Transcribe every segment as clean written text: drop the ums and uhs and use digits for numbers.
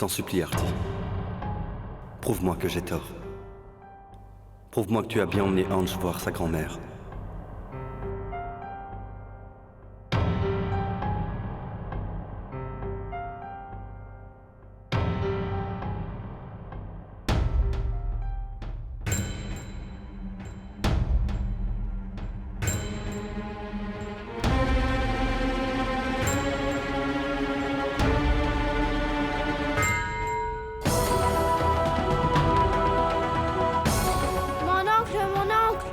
t'en supplie, Artie. Prouve-moi que j'ai tort. Prouve-moi que tu as bien emmené Ange voir sa grand-mère. Mon oncle!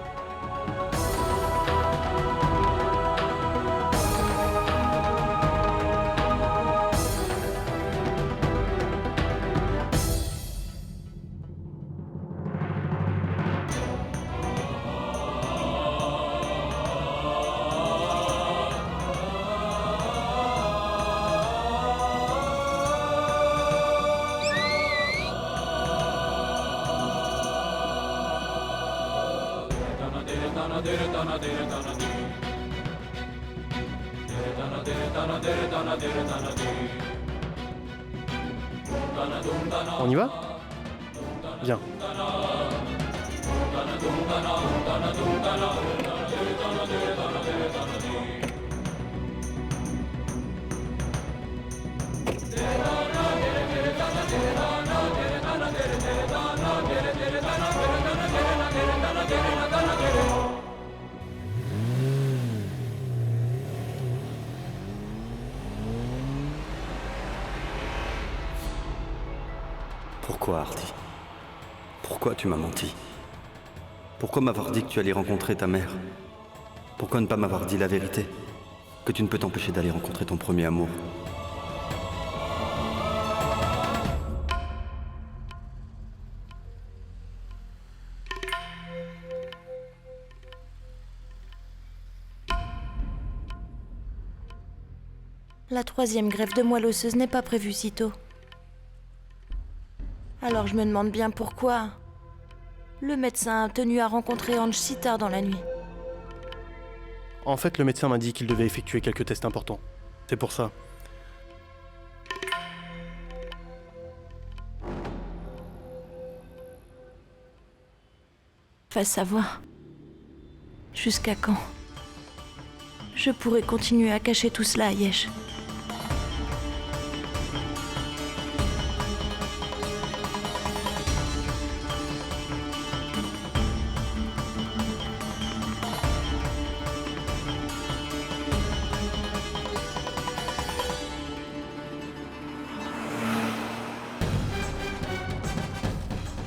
On y va? Viens. Pourquoi, Artie? Pourquoi tu m'as menti? Pourquoi m'avoir dit que tu allais rencontrer ta mère? Pourquoi ne pas m'avoir dit la vérité? Que tu ne peux t'empêcher d'aller rencontrer ton premier amour? La 3e greffe de moelle osseuse n'est pas prévue si tôt. Alors je me demande bien pourquoi le médecin a tenu à rencontrer Ange si tard dans la nuit. En fait, le médecin m'a dit qu'il devait effectuer quelques tests importants. C'est pour ça. Va savoir. Jusqu'à quand je pourrais continuer à cacher tout cela à Yesh?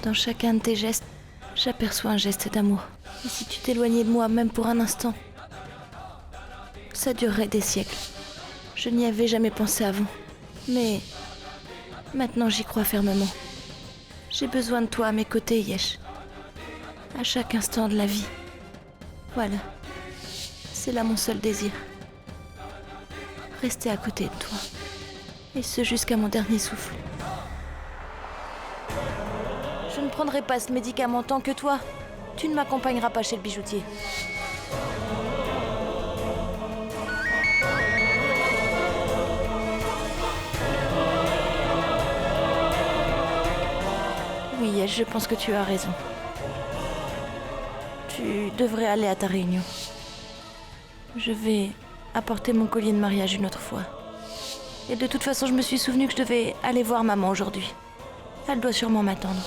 Dans chacun de tes gestes, j'aperçois un geste d'amour. Et si tu t'éloignais de moi, même pour un instant, ça durerait des siècles. Je n'y avais jamais pensé avant. Mais maintenant, j'y crois fermement. J'ai besoin de toi à mes côtés, Yesh. À chaque instant de la vie. Voilà. C'est là mon seul désir. Rester à côté de toi. Et ce jusqu'à mon dernier souffle. Je ne prendrai pas ce médicament tant que toi. Tu ne m'accompagneras pas chez le bijoutier. Oui, Yesh, je pense que tu as raison. Tu devrais aller à ta réunion. Je vais apporter mon collier de mariage une autre fois. Et de toute façon, je me suis souvenu que je devais aller voir maman aujourd'hui. Elle doit sûrement m'attendre.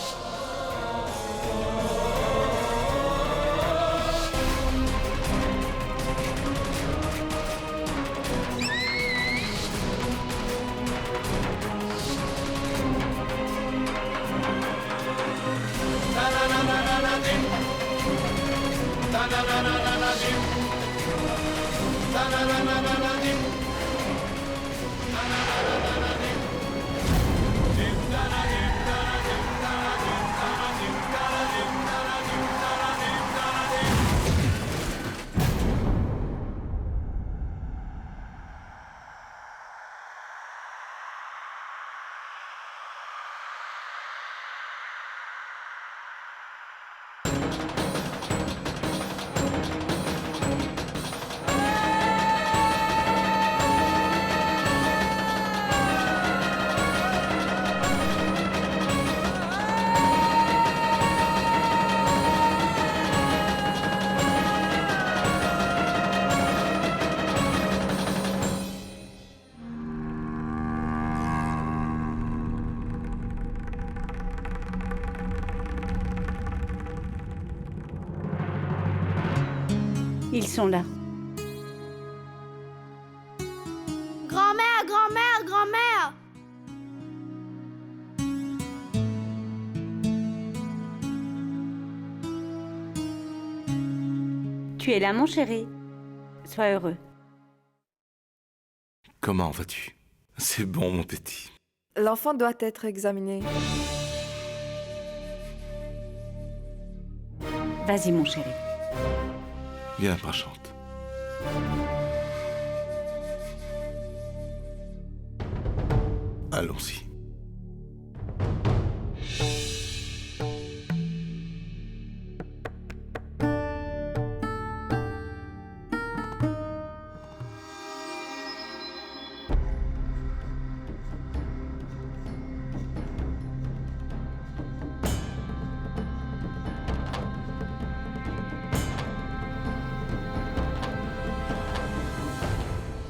Ils sont là. Grand-mère, grand-mère, grand-mère! Tu es là, mon chéri. Sois heureux. Comment vas-tu? C'est bon, mon petit. L'enfant doit être examiné. Vas-y, mon chéri. Viens, Prachante. Allons-y.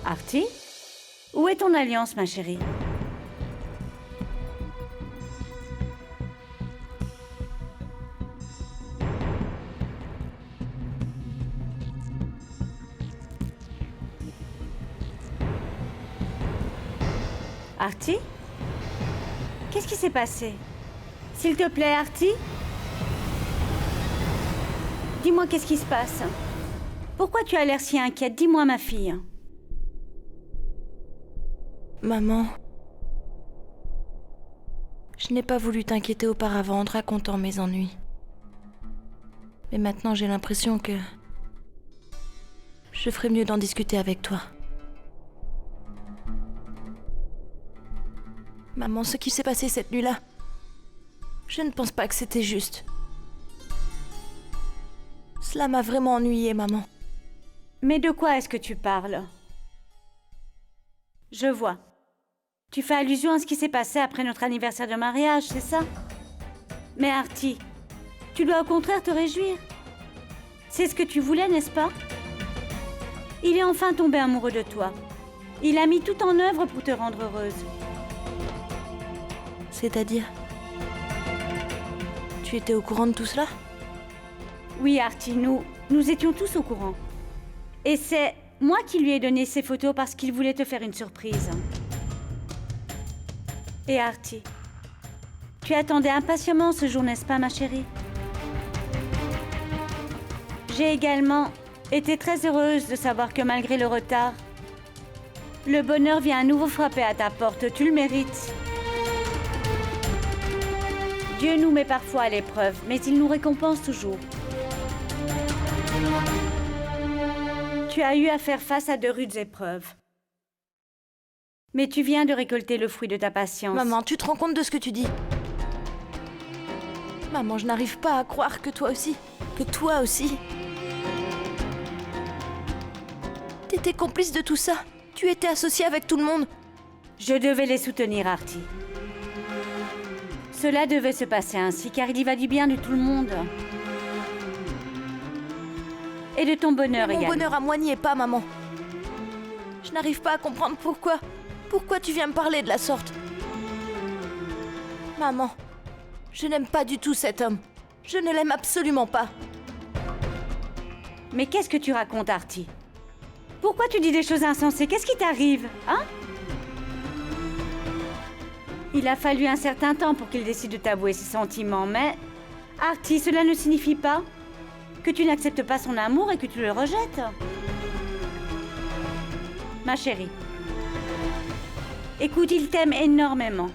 Artie? Où est ton alliance, ma chérie? Artie? Qu'est-ce qui s'est passé? S'il te plaît, Artie? Dis-moi qu'est-ce qui se passe? Pourquoi tu as l'air si inquiète? Dis-moi, ma fille. Maman, je n'ai pas voulu t'inquiéter auparavant en te racontant mes ennuis. Mais maintenant j'ai l'impression que je ferais mieux d'en discuter avec toi. Maman, ce qui s'est passé cette nuit-là, je ne pense pas que c'était juste. Cela m'a vraiment ennuyée, maman. Mais de quoi est-ce que tu parles? Je vois. Tu fais allusion à ce qui s'est passé après notre anniversaire de mariage, c'est ça? Mais Artie, tu dois au contraire te réjouir. C'est ce que tu voulais, n'est-ce pas? Il est enfin tombé amoureux de toi. Il a mis tout en œuvre pour te rendre heureuse. C'est-à-dire? Tu étais au courant de tout cela? Oui, Artie, nous étions tous au courant. Et c'est moi qui lui ai donné ces photos parce qu'il voulait te faire une surprise. Et Artie, tu attendais impatiemment ce jour, n'est-ce pas, ma chérie? J'ai également été très heureuse de savoir que malgré le retard, le bonheur vient à nouveau frapper à ta porte. Tu le mérites. Dieu nous met parfois à l'épreuve, mais il nous récompense toujours. Tu as eu à faire face à de rudes épreuves. Mais tu viens de récolter le fruit de ta patience. Maman, tu te rends compte de ce que tu dis? Maman, je n'arrive pas à croire que toi aussi. T'étais complice de tout ça. Tu étais associée avec tout le monde. Je devais les soutenir, Artie. Cela devait se passer ainsi, car il y va du bien de tout le monde. Et de ton bonheur également. Mon bonheur à moi n'y est pas, maman. Je n'arrive pas à comprendre pourquoi. Pourquoi tu viens me parler de la sorte? Maman, je n'aime pas du tout cet homme. Je ne l'aime absolument pas. Mais qu'est-ce que tu racontes, Artie? Pourquoi tu dis des choses insensées? Qu'est-ce qui t'arrive, hein? Il a fallu un certain temps pour qu'il décide de t'avouer ses sentiments, mais... Artie, cela ne signifie pas que tu n'acceptes pas son amour et que tu le rejettes. Ma chérie, écoute, il t'aime énormément.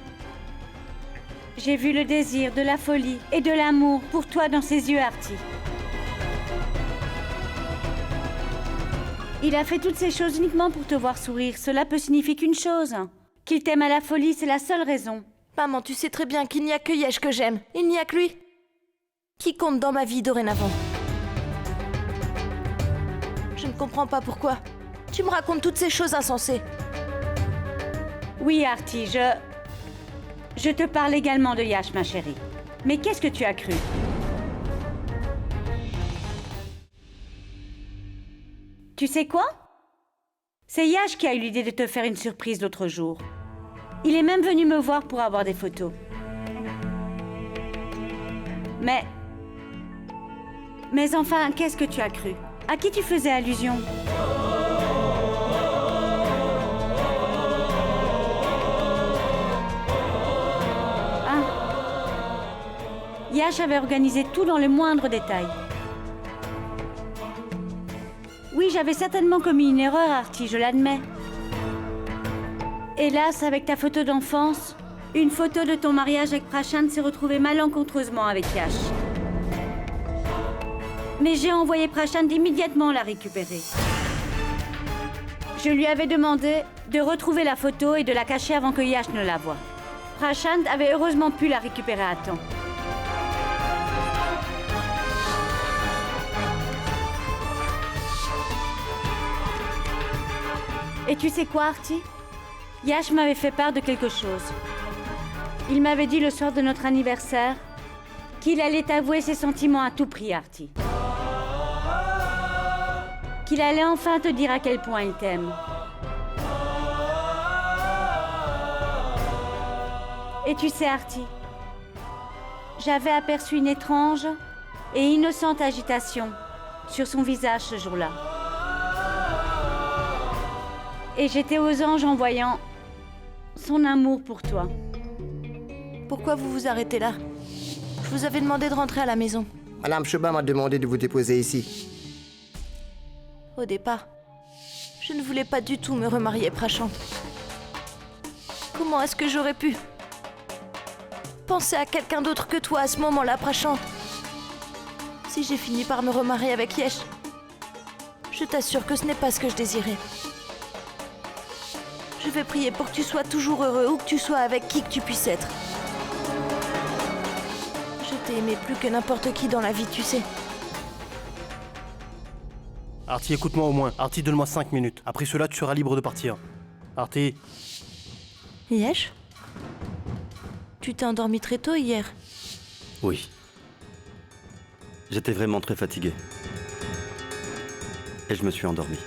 J'ai vu le désir, de la folie et de l'amour pour toi dans ses yeux, Artie. Il a fait toutes ces choses uniquement pour te voir sourire. Cela peut signifier qu'une chose. Qu'il t'aime à la folie, c'est la seule raison. Maman, tu sais très bien qu'il n'y a que Yesh que j'aime. Il n'y a que lui qui compte dans ma vie dorénavant. Je ne comprends pas pourquoi. Tu me racontes toutes ces choses insensées. Oui, Artie, je te parle également de Yash, ma chérie. Mais qu'est-ce que tu as cru? Tu sais quoi? C'est Yash qui a eu l'idée de te faire une surprise l'autre jour. Il est même venu me voir pour avoir des photos. Mais enfin, qu'est-ce que tu as cru? À qui tu faisais allusion? Ah. Yash avait organisé tout dans le moindre détail. Oui, j'avais certainement commis une erreur, Artie, je l'admets. Hélas, avec ta photo d'enfance, une photo de ton mariage avec Prashant s'est retrouvée malencontreusement avec Yash. Mais j'ai envoyé Prashant immédiatement la récupérer. Je lui avais demandé de retrouver la photo et de la cacher avant que Yash ne la voie. Prashant avait heureusement pu la récupérer à temps. Et tu sais quoi, Artie? Yash m'avait fait part de quelque chose. Il m'avait dit le soir de notre anniversaire qu'il allait t'avouer ses sentiments à tout prix, Artie. Qu'il allait enfin te dire à quel point il t'aime. Et tu sais, Artie, j'avais aperçu une étrange et innocente agitation sur son visage ce jour-là. Et j'étais aux anges en voyant son amour pour toi. Pourquoi vous vous arrêtez là? Je vous avais demandé de rentrer à la maison. Madame Choba m'a demandé de vous déposer ici. Au départ, je ne voulais pas du tout me remarier, Prashant. Comment est-ce que j'aurais pu penser à quelqu'un d'autre que toi à ce moment-là, Prashant? Si j'ai fini par me remarier avec Yash, je t'assure que ce n'est pas ce que je désirais. Je vais prier pour que tu sois toujours heureux, où que tu sois, avec qui que tu puisses être. Je t'ai aimé plus que n'importe qui dans la vie, tu sais. Artie, écoute-moi au moins. Artie, donne-moi 5 minutes. Après cela, tu seras libre de partir. Artie, Yash? Tu t'es endormi très tôt hier. Oui. J'étais vraiment très fatigué. Et je me suis endormi.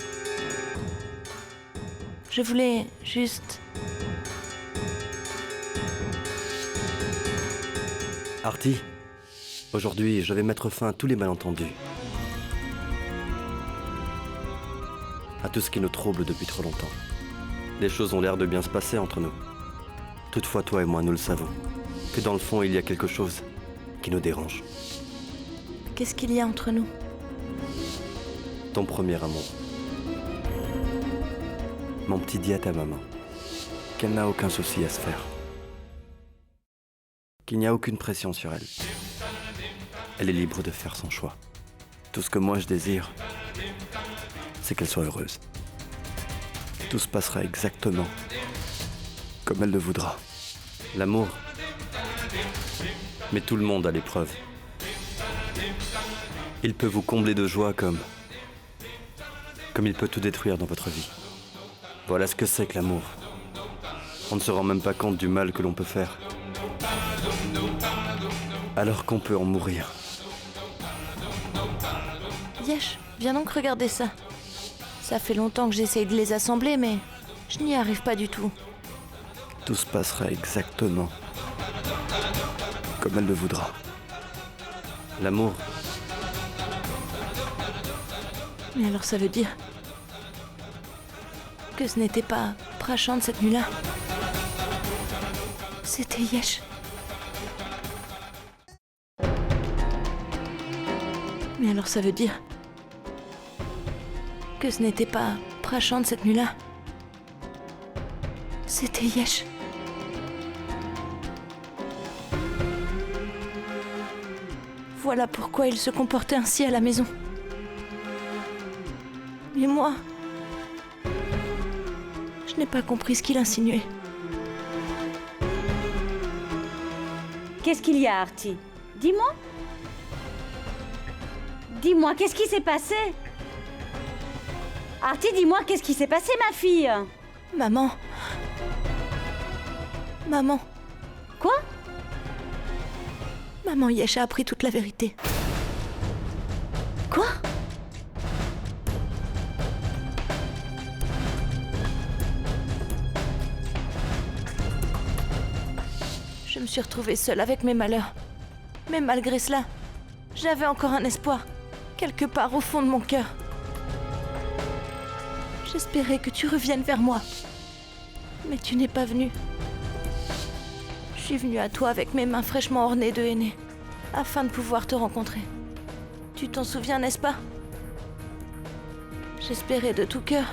Je voulais juste... Artie, aujourd'hui, je vais mettre fin à tous les malentendus. À tout ce qui nous trouble depuis trop longtemps. Les choses ont l'air de bien se passer entre nous. Toutefois, toi et moi, nous le savons. Que dans le fond, il y a quelque chose qui nous dérange. Qu'est-ce qu'il y a entre nous? Ton premier amour. Mon petit dit à ta maman qu'elle n'a aucun souci à se faire. Qu'il n'y a aucune pression sur elle. Elle est libre de faire son choix. Tout ce que moi je désire, c'est qu'elle soit heureuse. Tout se passera exactement comme elle le voudra. L'amour met tout le monde à l'épreuve. Il peut vous combler de joie comme il peut tout détruire dans votre vie. Voilà ce que c'est que l'amour. On ne se rend même pas compte du mal que l'on peut faire. Alors qu'on peut en mourir. Yash, viens donc regarder ça. Ça fait longtemps que j'essaye de les assembler, mais je n'y arrive pas du tout. Tout se passera exactement comme elle le voudra. L'amour. Mais alors ça veut dire que ce n'était pas Prashant cette nuit-là. C'était Yash. Mais alors ça veut dire que ce n'était pas Prashant cette nuit-là. C'était Yash. Voilà pourquoi il se comportait ainsi à la maison. Mais moi, je n'ai pas compris ce qu'il insinuait. Qu'est-ce qu'il y a, Artie? Dis-moi. Dis-moi, qu'est-ce qui s'est passé? Artie, dis-moi, qu'est-ce qui s'est passé, ma fille? Maman. Maman. Quoi? Maman Yash a appris toute la vérité. Quoi? Je me suis retrouvée seule avec mes malheurs. Mais malgré cela, j'avais encore un espoir, quelque part au fond de mon cœur. J'espérais que tu reviennes vers moi. Mais tu n'es pas venu. Je suis venue à toi avec mes mains fraîchement ornées de henné, afin de pouvoir te rencontrer. Tu t'en souviens, n'est-ce pas? J'espérais de tout cœur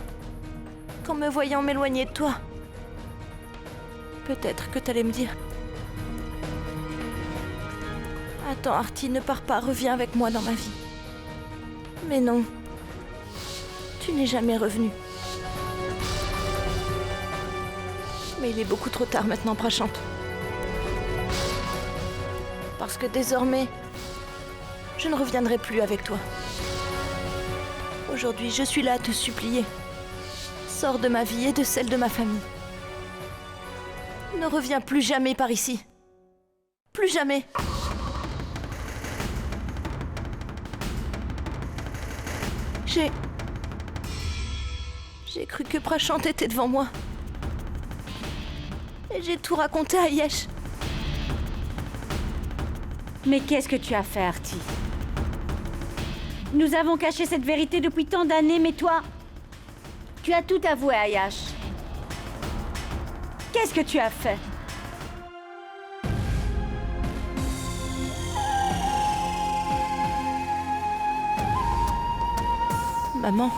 qu'en me voyant m'éloigner de toi, peut-être que t'allais me dire: attends, Artie, ne pars pas, reviens avec moi dans ma vie. Mais non, tu n'es jamais revenu. Mais il est beaucoup trop tard maintenant, Prashant. Parce que désormais, je ne reviendrai plus avec toi. Aujourd'hui, je suis là à te supplier. Sors de ma vie et de celle de ma famille. Ne reviens plus jamais par ici. Plus jamais. J'ai cru que Prashant était devant moi. Et j'ai tout raconté à Yesh. Mais qu'est-ce que tu as fait, Artie? Nous avons caché cette vérité depuis tant d'années, mais toi, tu as tout avoué à Yash. Qu'est-ce que tu as fait? Maman.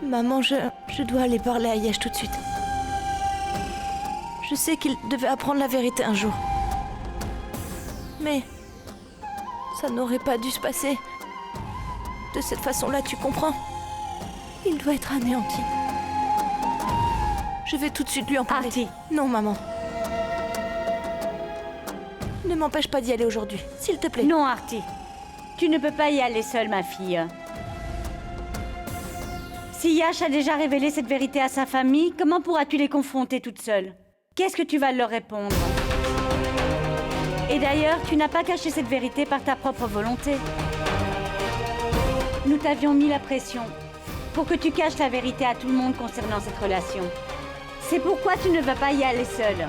Maman, je dois aller parler à Yesh tout de suite. Je sais qu'il devait apprendre la vérité un jour. Mais ça n'aurait pas dû se passer de cette façon-là, tu comprends? Il doit être anéanti. Je vais tout de suite lui en parler. Artie. Non, maman. Ne m'empêche pas d'y aller aujourd'hui, s'il te plaît. Non, Artie. Tu ne peux pas y aller seule, ma fille. Si Yash a déjà révélé cette vérité à sa famille, comment pourras-tu les confronter toute seule? Qu'est-ce que tu vas leur répondre? Et d'ailleurs, tu n'as pas caché cette vérité par ta propre volonté. Nous t'avions mis la pression pour que tu caches la vérité à tout le monde concernant cette relation. C'est pourquoi tu ne vas pas y aller seule.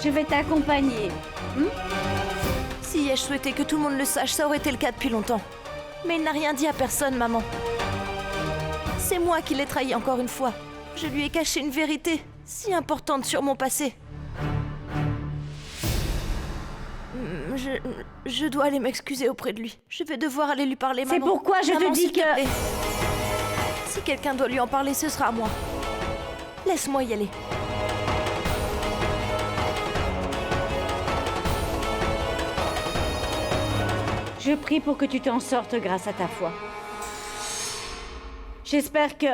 Je vais t'accompagner. Si Yesh souhaitait que tout le monde le sache, ça aurait été le cas depuis longtemps. Mais il n'a rien dit à personne, maman. C'est moi qui l'ai trahi encore une fois. Je lui ai caché une vérité si importante sur mon passé. Je dois aller m'excuser auprès de lui. Je vais devoir aller lui parler, maman. C'est pourquoi je Maman, te dis s'il te que... plaît. Si quelqu'un doit lui en parler, ce sera à moi. Laisse-moi y aller. Je prie pour que tu t'en sortes grâce à ta foi. J'espère que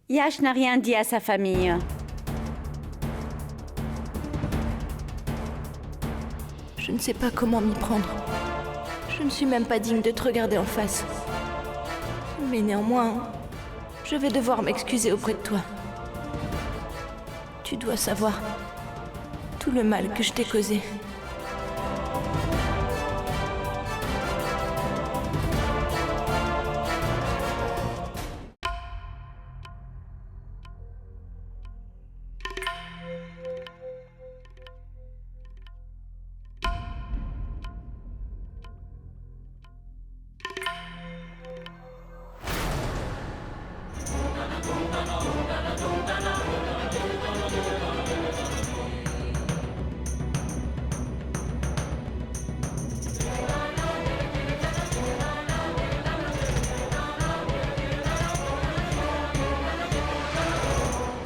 Yash n'a rien dit à sa famille. Je ne sais pas comment m'y prendre. Je ne suis même pas digne de te regarder en face. Mais néanmoins, je vais devoir m'excuser auprès de toi. Tu dois savoir tout le mal que je t'ai causé.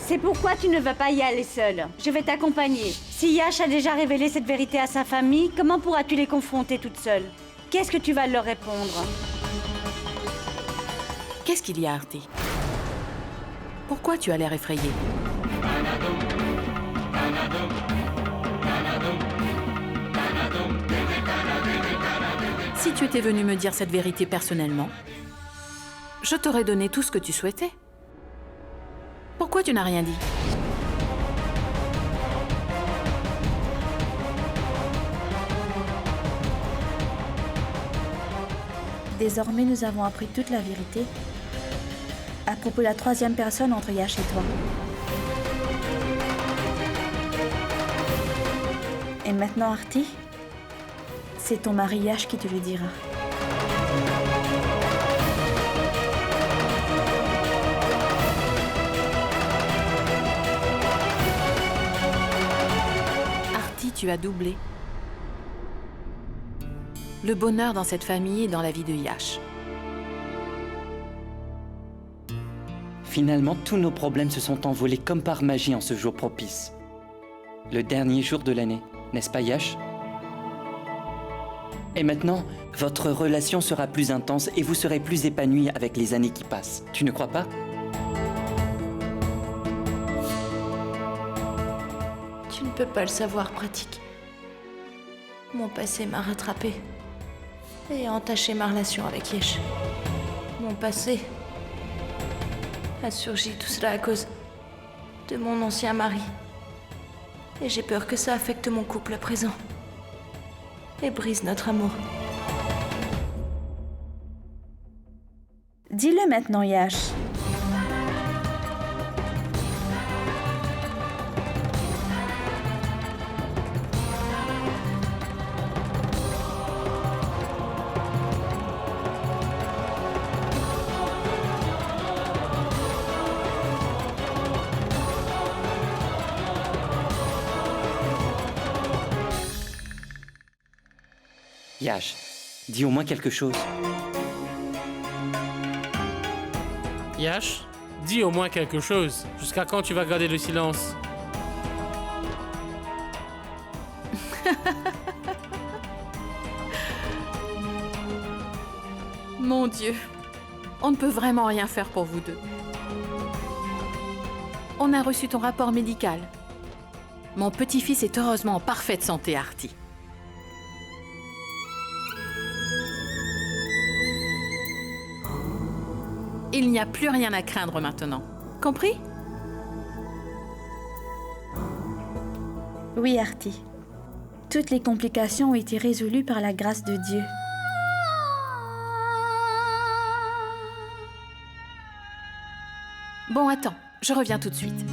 C'est pourquoi tu ne vas pas y aller seule. Je vais t'accompagner. Si Yash a déjà révélé cette vérité à sa famille, comment pourras-tu les confronter toute seule? Qu'est-ce que tu vas leur répondre? Qu'est-ce qu'il y a, Artie? Pourquoi tu as l'air effrayée? Si tu étais venu me dire cette vérité personnellement, je t'aurais donné tout ce que tu souhaitais. Pourquoi tu n'as rien dit? Désormais, nous avons appris toute la vérité à propos de la troisième personne entre Yash et toi. Et maintenant, Artie, c'est ton mari Yash qui te le dira. tu as doublé le bonheur dans cette famille et dans la vie de Yash. Finalement, tous nos problèmes se sont envolés comme par magie en ce jour propice. Le dernier jour de l'année, n'est-ce pas Yash? Et maintenant, votre relation sera plus intense et vous serez plus épanouis avec les années qui passent. Tu ne crois pas? Tu ne peux pas le savoir, Pratique. Mon passé m'a rattrapé et a entaché ma relation avec Yesh. Mon passé a surgi, tout cela à cause de mon ancien mari. Et j'ai peur que ça affecte mon couple à présent et brise notre amour. Dis-le maintenant, Yash. Yash, dis au moins quelque chose. Yash, dis au moins quelque chose. Jusqu'à quand tu vas garder le silence? Mon Dieu, on ne peut vraiment rien faire pour vous deux. On a reçu ton rapport médical. Mon petit-fils est heureusement en parfaite santé, Artie. Il n'y a plus rien à craindre maintenant. Compris? Oui, Artie. Toutes les complications ont été résolues par la grâce de Dieu. Bon, attends, je reviens tout de suite.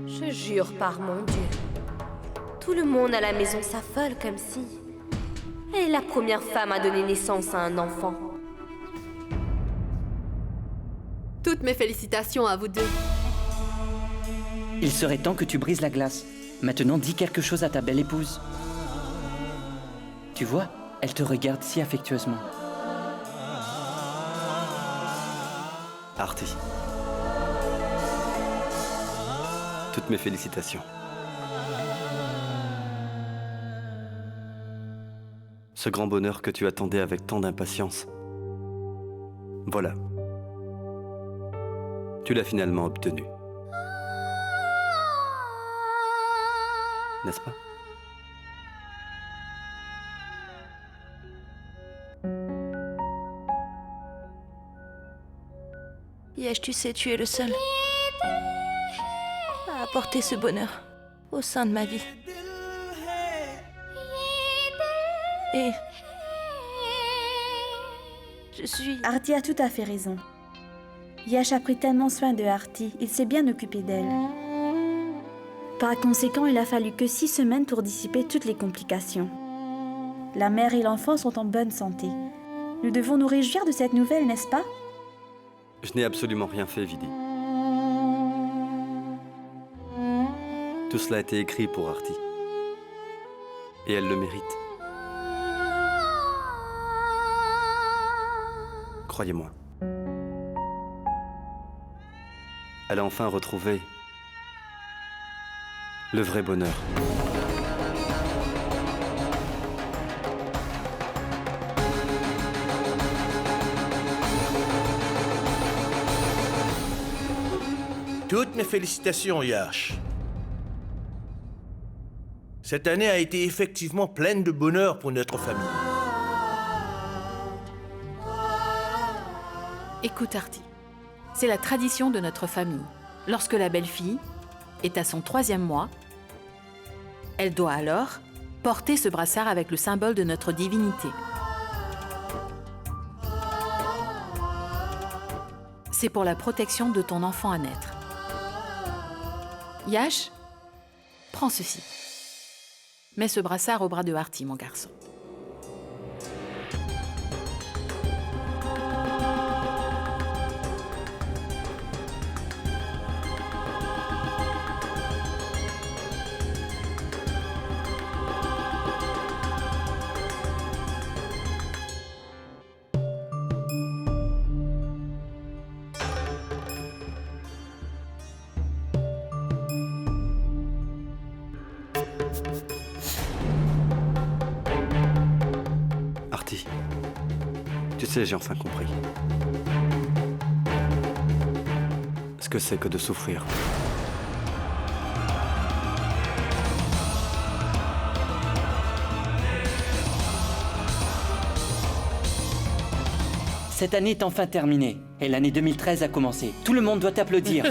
Je jure par mon Dieu. Tout le monde à la maison s'affole comme si... Elle est la première femme à donner naissance à un enfant. Toutes mes félicitations à vous deux. Il serait temps que tu brises la glace. Maintenant, dis quelque chose à ta belle épouse. Tu vois, elle te regarde si affectueusement. Artie. Toutes mes félicitations. Ce grand bonheur que tu attendais avec tant d'impatience. Voilà. Tu l'as finalement obtenu. N'est-ce pas? Yesh, tu sais, tu es le seul à apporter ce bonheur au sein de ma vie. Et je suis... Artie a tout à fait raison. Yash a pris tellement soin de Artie, il s'est bien occupé d'elle. Par conséquent, il a fallu que 6 semaines pour dissiper toutes les complications. La mère et l'enfant sont en bonne santé. Nous devons nous réjouir de cette nouvelle, n'est-ce pas? Je n'ai absolument rien fait, Vidi. Tout cela a été écrit pour Artie. Et elle le mérite. Croyez-moi. Elle a enfin retrouvé le vrai bonheur. Toutes mes félicitations, Yash. Cette année a été effectivement pleine de bonheur pour notre famille. Écoute, Artie, c'est la tradition de notre famille. Lorsque la belle-fille est à son 3e mois, elle doit alors porter ce brassard avec le symbole de notre divinité. C'est pour la protection de ton enfant à naître. Yash, prends ceci. Mets ce brassard au bras de Artie, mon garçon. Artie, tu sais, j'ai enfin compris. Ce que c'est que de souffrir. Cette année est enfin terminée et l'année 2013 a commencé. Tout le monde doit applaudir.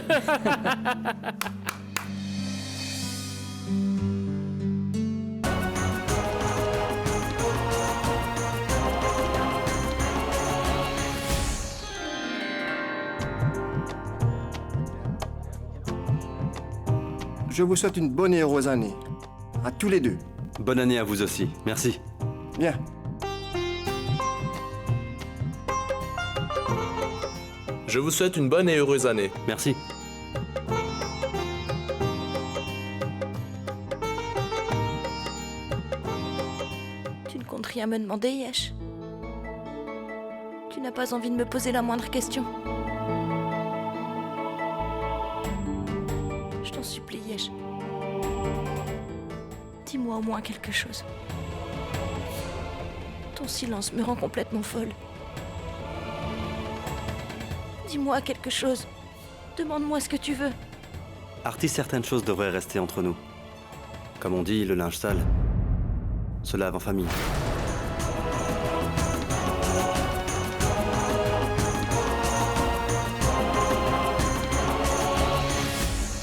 Je vous souhaite une bonne et heureuse année. À tous les deux. Bonne année à vous aussi. Merci. Bien. Je vous souhaite une bonne et heureuse année. Merci. Tu ne comptes rien me demander, Yesh? Tu n'as pas envie de me poser la moindre question? Je t'en supplie, Yesh. Dis-moi au moins quelque chose. Ton silence me rend complètement folle. Dis-moi quelque chose. Demande-moi ce que tu veux. Artie, certaines choses devraient rester entre nous. Comme on dit, le linge sale se lave en famille.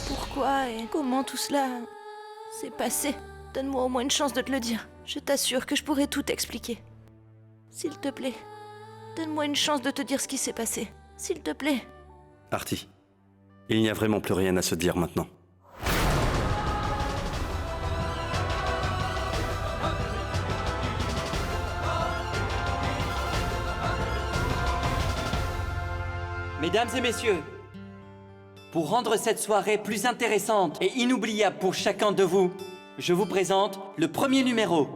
Pourquoi et comment tout cela s'est passé? Donne-moi au moins une chance de te le dire. Je t'assure que je pourrai tout expliquer. S'il te plaît, donne-moi une chance de te dire ce qui s'est passé. S'il te plaît. Artie, il n'y a vraiment plus rien à se dire maintenant. Mesdames et messieurs, pour rendre cette soirée plus intéressante et inoubliable pour chacun de vous, je vous présente le premier numéro.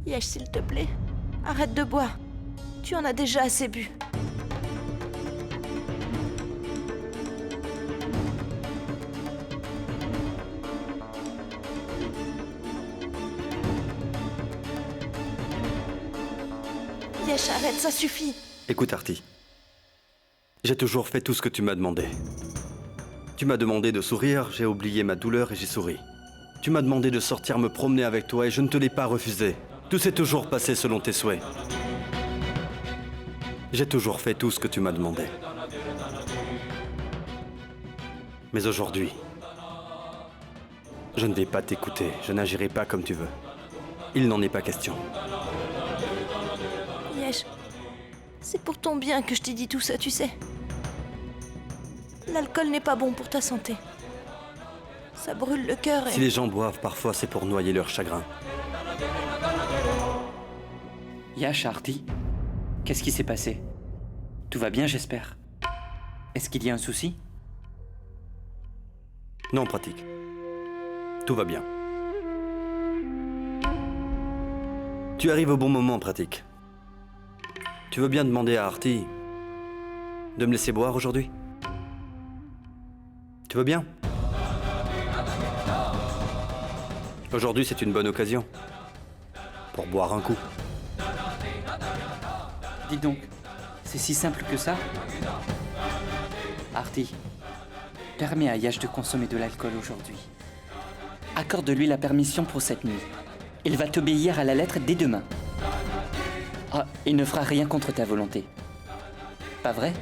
Yesh, s'il te plaît, arrête de boire. Tu en as déjà assez bu. Yesh, arrête, ça suffit. Écoute, Artie. J'ai toujours fait tout ce que tu m'as demandé. Tu m'as demandé de sourire, j'ai oublié ma douleur et j'ai souri. Tu m'as demandé de sortir me promener avec toi et je ne te l'ai pas refusé. Tout s'est toujours passé selon tes souhaits. J'ai toujours fait tout ce que tu m'as demandé. Mais aujourd'hui, je ne vais pas t'écouter, je n'agirai pas comme tu veux. Il n'en est pas question. Yesh, c'est pour ton bien que je t'ai dit tout ça, tu sais. L'alcool n'est pas bon pour ta santé. Ça brûle le cœur et... Si les gens boivent, parfois c'est pour noyer leur chagrin. Yash, Artie, qu'est-ce qui s'est passé? Tout va bien, j'espère. Est-ce qu'il y a un souci? Non, pratique. Tout va bien. Tu arrives au bon moment, pratique. Tu veux bien demander à Artie de me laisser boire aujourd'hui? Tu veux bien? Aujourd'hui, c'est une bonne occasion pour boire un coup. Dis donc, c'est si simple que ça? Artie, permets à Yash de consommer de l'alcool aujourd'hui. Accorde-lui la permission pour cette nuit. Il va t'obéir à la lettre dès demain. Ah, il ne fera rien contre ta volonté. Pas vrai?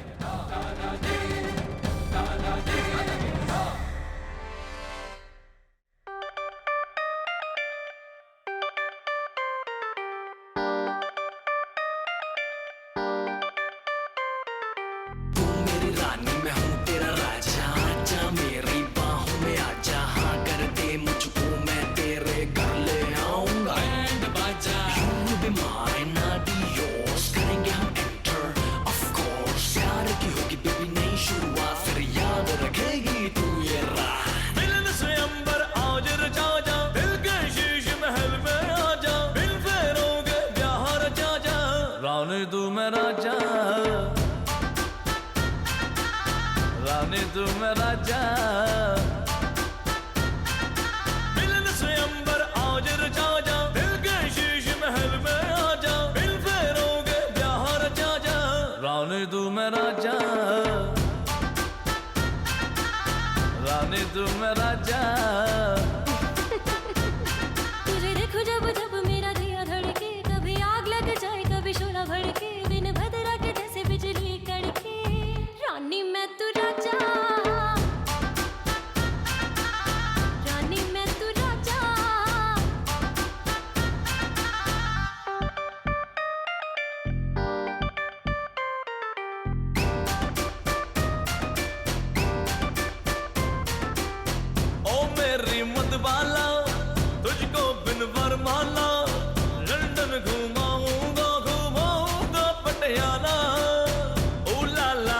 तुझे देखो जब जब मेरा दिया धड़के, कभी आग लग जाए कभी शोला भड़के, बिन भदरा के जैसे बिजली कड़के, रानी मैं तू राजा, रानी मैं तू राजा। वाला तुझको बिन वरमाला लंदन घुमाऊंगा घुमाऊंगा पटियाला। उलाला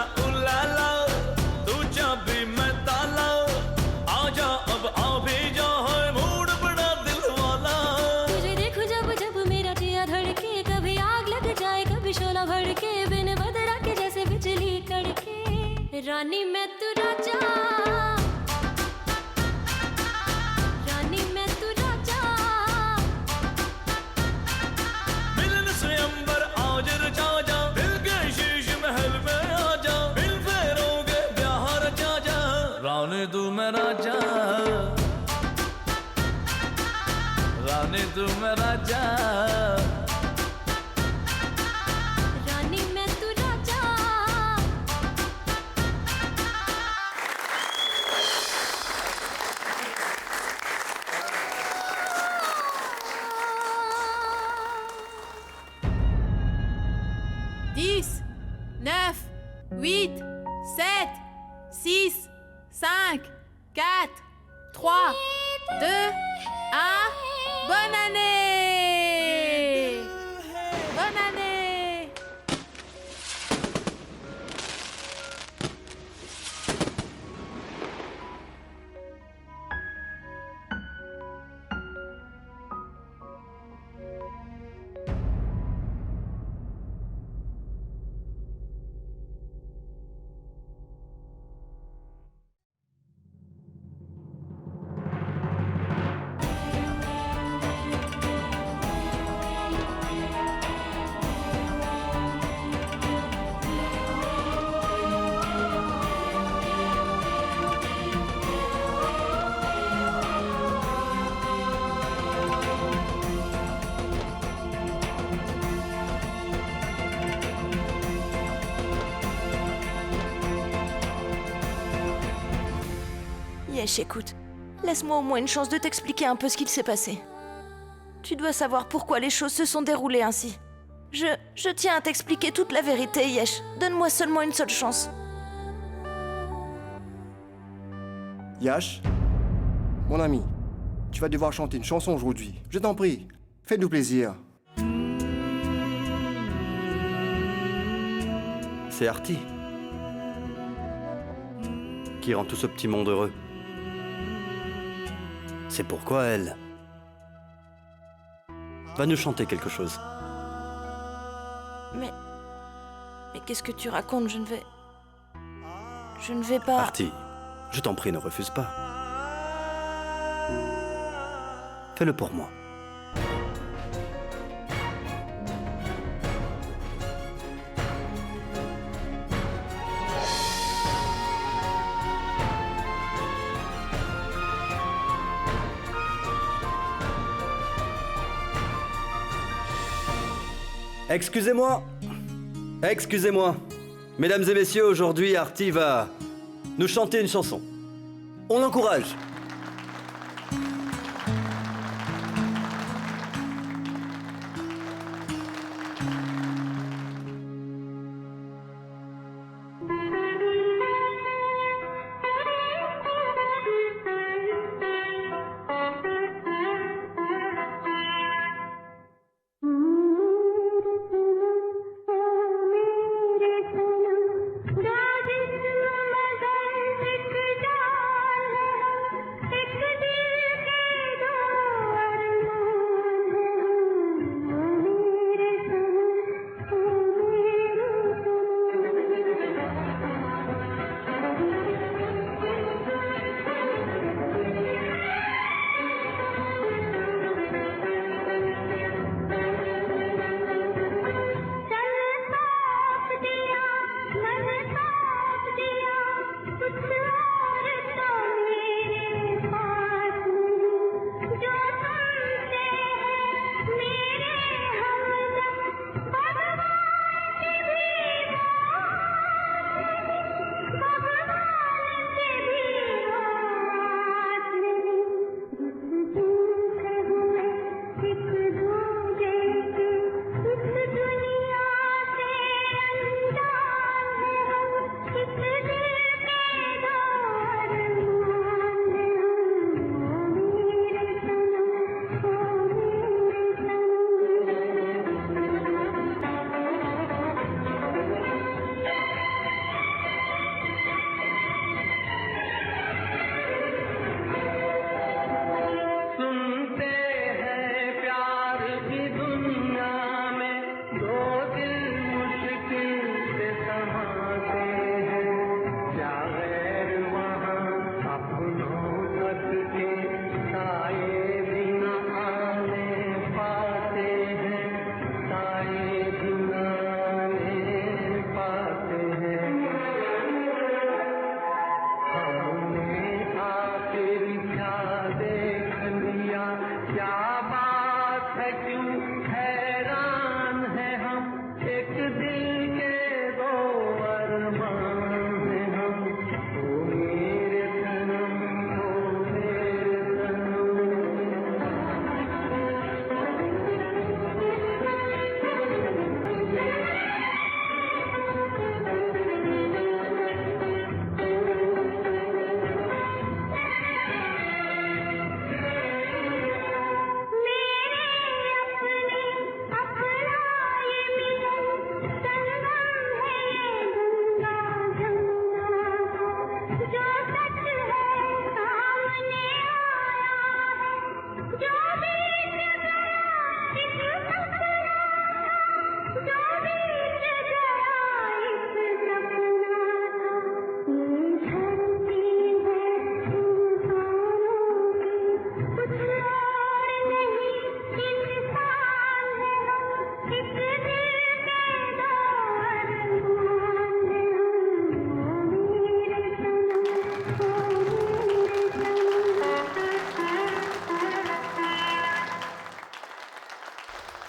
तू चाबी मैं ताला, आजा अब आ भी जा है मूड बड़ा दिल वाला। तुझे देखो जब जब मेरा जिया धड़के, कभी आग लग जाए कभी शोला भड़के, बिन बदरा के जैसे बिजली कड़के, रानी मैं तू राजा, रानी तू मैं राजा, रानी मैं तू राजा। Dix, 9, 8, 7, 6, 5, 4, 3, 2, 1. Bonne année! Bonne année! Yesh, écoute. Laisse-moi au moins une chance de t'expliquer un peu ce qu'il s'est passé. Tu dois savoir pourquoi les choses se sont déroulées ainsi. Je tiens à t'expliquer toute la vérité, Yesh. Donne-moi seulement une seule chance. Yash, mon ami, tu vas devoir chanter une chanson aujourd'hui. Je t'en prie, fais-nous plaisir. C'est Artie qui rend tout ce petit monde heureux. C'est pourquoi elle va nous chanter quelque chose. Mais qu'est-ce que tu racontes? Je ne vais pas... Artie, je t'en prie, ne refuse pas. Fais-le pour moi. Excusez-moi. Excusez-moi. Mesdames et messieurs, aujourd'hui, Artie va nous chanter une chanson. On l'encourage.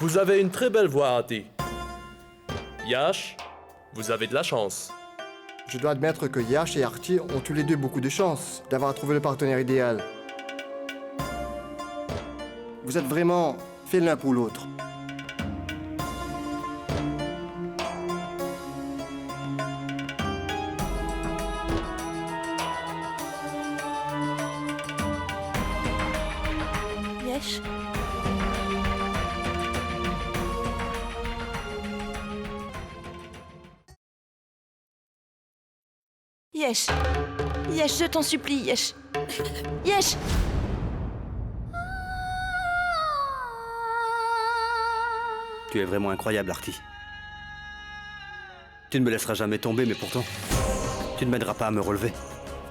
Vous avez une très belle voix, Artie. Yash, vous avez de la chance. Je dois admettre que Yash et Artie ont tous les deux beaucoup de chance d'avoir trouvé le partenaire idéal. Vous êtes vraiment faits l'un pour l'autre. Yesh. Yesh. Yesh, je t'en supplie, Yesh. Yesh. Tu es vraiment incroyable, Artie. Tu ne me laisseras jamais tomber, mais pourtant, tu ne m'aideras pas à me relever.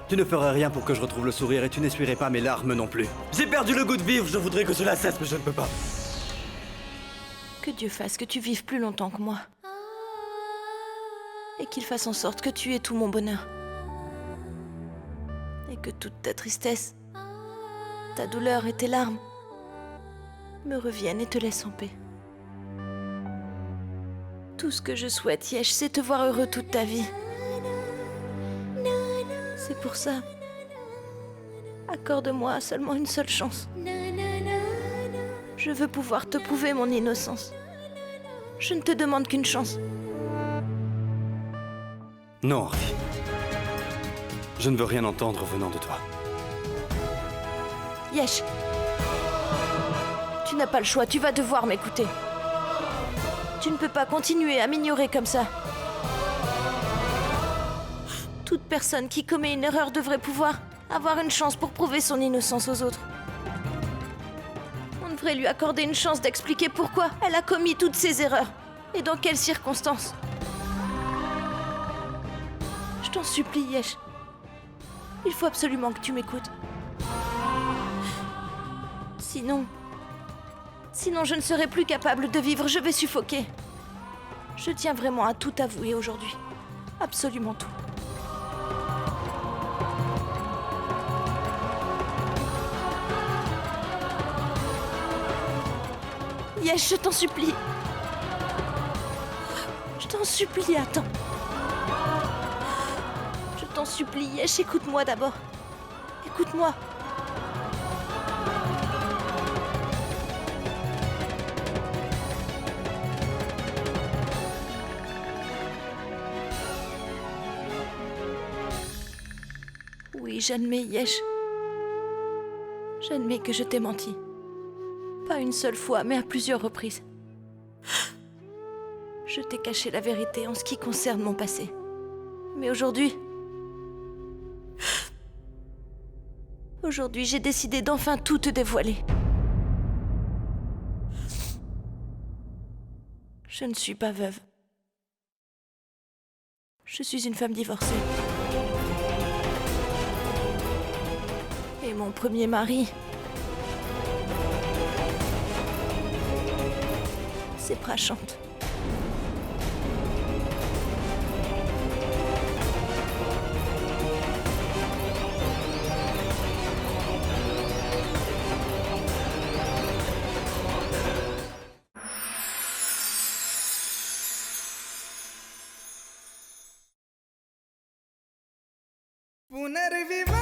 Tu ne ferais rien pour que je retrouve le sourire et tu n'essuierais pas mes larmes non plus. J'ai perdu le goût de vivre, je voudrais que cela cesse, mais je ne peux pas. Que Dieu fasse que tu vives plus longtemps que moi. Et qu'il fasse en sorte que tu aies tout mon bonheur. Et que toute ta tristesse, ta douleur et tes larmes me reviennent et te laissent en paix. Tout ce que je souhaite, Yesh, c'est te voir heureux toute ta vie. C'est pour ça. Accorde-moi seulement une seule chance. Je veux pouvoir te prouver mon innocence. Je ne te demande qu'une chance. Non, Artie. Je ne veux rien entendre venant de toi. Yesh. Tu n'as pas le choix, tu vas devoir m'écouter. Tu ne peux pas continuer à m'ignorer comme ça. Toute personne qui commet une erreur devrait pouvoir avoir une chance pour prouver son innocence aux autres. On devrait lui accorder une chance d'expliquer pourquoi elle a commis toutes ces erreurs et dans quelles circonstances. Je t'en supplie, Yesh. Il faut absolument que tu m'écoutes. Sinon, je ne serai plus capable de vivre, je vais suffoquer. Je tiens vraiment à tout avouer aujourd'hui. Absolument tout. Yesh, je t'en supplie. Je t'en supplie, attends. Je t'en supplie, Yesh, écoute-moi d'abord. Écoute-moi. Oui, j'admets, Yesh. J'admets que je t'ai menti. Pas une seule fois, mais à plusieurs reprises. Je t'ai caché la vérité en ce qui concerne mon passé. Mais aujourd'hui... Aujourd'hui, j'ai décidé d'enfin tout te dévoiler. Je ne suis pas veuve. Je suis une femme divorcée. Et mon premier mari... c'est Prashant. पुनर्विवाह